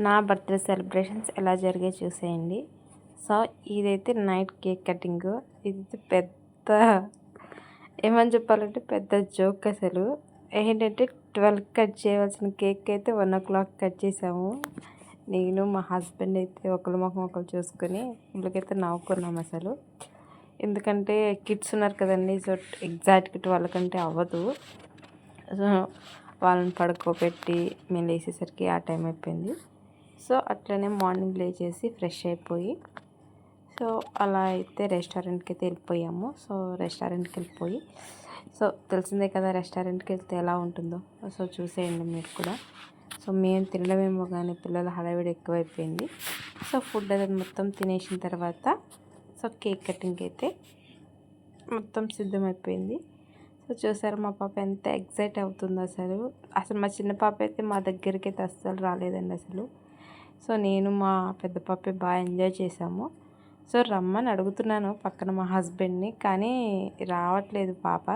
నా birthday celebrations ఎలా జరిగాయి చూసేయండి. సో ఇదైతే నైట్ కేక్ కటింగ్. ఇది పెద్ద ఏమని చెప్పాలంటే పెద్ద జోక్ అసలు. ఏంటంటే 12 కట్ చేయవలసిన కేక్ అయితే 1 o'clock కట్ చేసాము. నేను మా హస్బెండ్ అయితే ఒకరి ముఖం ఒకరు చూసుకొని ఇళ్ళకైతే నవ్వుకున్నాం అసలు. ఎందుకంటే కిడ్స్ ఉన్నారు కదండి. సో ఎగ్జాక్ట్గా 12 కంటే అవ్వదు. సో వాళ్ళని పడుకోబెట్టి మేము లేచేసరికి ఆ టైం అయిపోయింది. సో అట్లనే మార్నింగ్ లేచేసి ఫ్రెష్ అయిపోయి సో అలా అయితే రెస్టారెంట్కి అయితే వెళ్ళిపోయాము. సో రెస్టారెంట్కి వెళ్ళిపోయి సో తెలిసిందే కదా రెస్టారెంట్కి వెళ్తే ఎలా ఉంటుందో. సో చూసేయండి మీరు కూడా. సో మేము తినడమేమో కానీ పిల్లల హడావిడి ఎక్కువైపోయింది. సో ఫుడ్ అది మొత్తం తినేసిన తర్వాత సో కేక్ కటింగ్ అయితే మొత్తం సిద్ధమైపోయింది. సో చూసారు మా పాప ఎంత ఎక్సైట్ అవుతుందో అసలు. మా చిన్న పాప అయితే మా దగ్గరికి అయితే అస్సలు రాలేదండి అసలు. సో నేను మా పెద్ద పాప బాగా ఎంజాయ్ చేసాము. సో రమ్మని అడుగుతున్నాను పక్కన మా హస్బెండ్ని, కానీ రావట్లేదు పాప.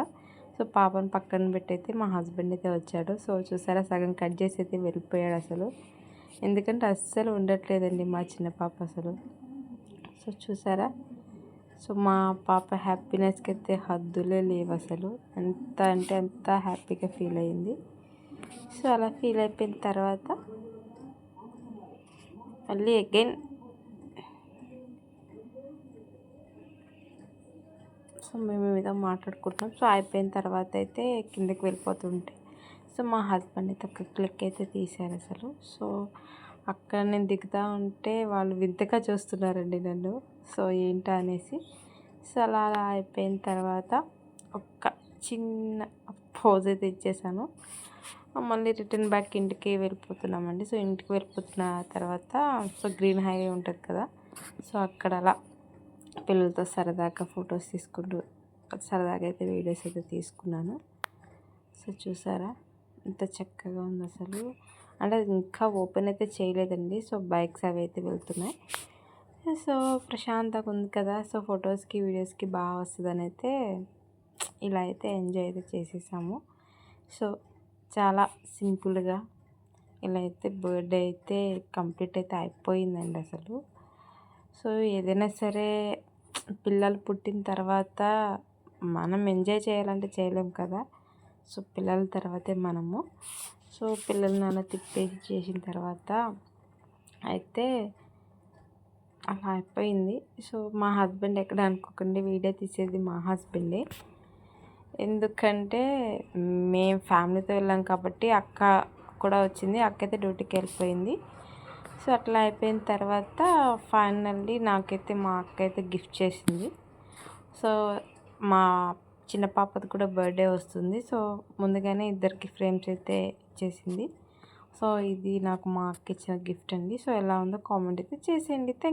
సో పాపను పక్కన పెట్టయితే మా హస్బెండ్ అయితే వచ్చాడు. సో చూసారా సగం కట్ చేసి అయితే వెళ్ళిపోయాడు అసలు. ఎందుకంటే అస్సలు ఉండట్లేదండి మా చిన్న పాప అసలు. సో చూసారా. సో మా పాప హ్యాపీనెస్కి అయితే హద్దులే లేవు అసలు. ఎంత అంటే అంత హ్యాపీగా ఫీల్ అయింది. సో అలా ఫీల్ అయిపోయిన తర్వాత మళ్ళీ అగైన్ సో మేము ఏదో మాట్లాడుకుంటున్నాం. సో అయిపోయిన తర్వాత అయితే కిందకి వెళ్ళిపోతుంటే సో మా హస్బెండ్ అయితే ఒక క్లిక్ అయితే తీశారు అసలు. సో అక్కడ నేను దిగుతూ ఉంటే వాళ్ళు వింతగా చూస్తున్నారండి నన్ను. సో ఏంటా అనేసి. సో అలా అలా అయిపోయిన తర్వాత ఒక చిన్న పోజ్ అయితే ఇచ్చేసాను. మళ్ళీ రిటర్న్ బ్యాక్ ఇంటికి వెళ్ళిపోతున్నామండి. సో ఇంటికి వెళ్ళిపోతున్న తర్వాత సో గ్రీన్ హైవే ఉంటుంది కదా. సో అక్కడ అలా పిల్లలతో సరదాగా ఫొటోస్ తీసుకుంటూ సరదాగా అయితే వీడియోస్ అయితే తీసుకున్నాను. సో చూసారా ఎంత చక్కగా ఉంది అసలు. అంటే అది ఇంకా ఓపెన్ అయితే చేయలేదండి. సో బైక్స్ అవి అయితే వెళ్తున్నాయి. సో ప్రశాంతంగా ఉంది కదా. సో ఫొటోస్కి వీడియోస్కి బాగా వస్తుందని అయితే ఇలా అయితే ఎంజాయ్ అయితే చేసేసాము. సో చాలా సింపుల్గా ఇలా అయితే బర్త్డే అయితే కంప్లీట్ అయితే అయిపోయిందండి అసలు. సో ఏదైనా సరే పిల్లలు పుట్టిన తర్వాత మనం ఎంజాయ్ చేయాలంటే చేయలేం కదా. సో పిల్లల తర్వాతే మనము. సో పిల్లల్ని అలా తిప్పేసి చేసిన తర్వాత అయితే అలా అయిపోయింది. సో మా హస్బెండ్ ఎక్కడ అనుకోకండి, వీడియో తీసేది మా హస్బెండే. ఎందుకంటే మేము ఫ్యామిలీతో వెళ్ళాం కాబట్టి అక్క కూడా వచ్చింది. అక్క అయితే డ్యూటీకి వెళ్ళిపోయింది. సో అట్లా అయిపోయిన తర్వాత ఫైనల్లీ నాకైతే మా అక్క అయితే గిఫ్ట్ చేసింది. సో మా చిన్న పాపది కూడా బర్త్డే వస్తుంది. సో ముందుగానే ఇద్దరికి ఫ్రేమ్స్ అయితే ఇచ్చేసింది. సో ఇది నాకు మా అక్క ఇచ్చిన గిఫ్ట్ అండి. సో ఎలా ఉందో కామెంట్ అయితే చేసేయండి. థ్యాంక్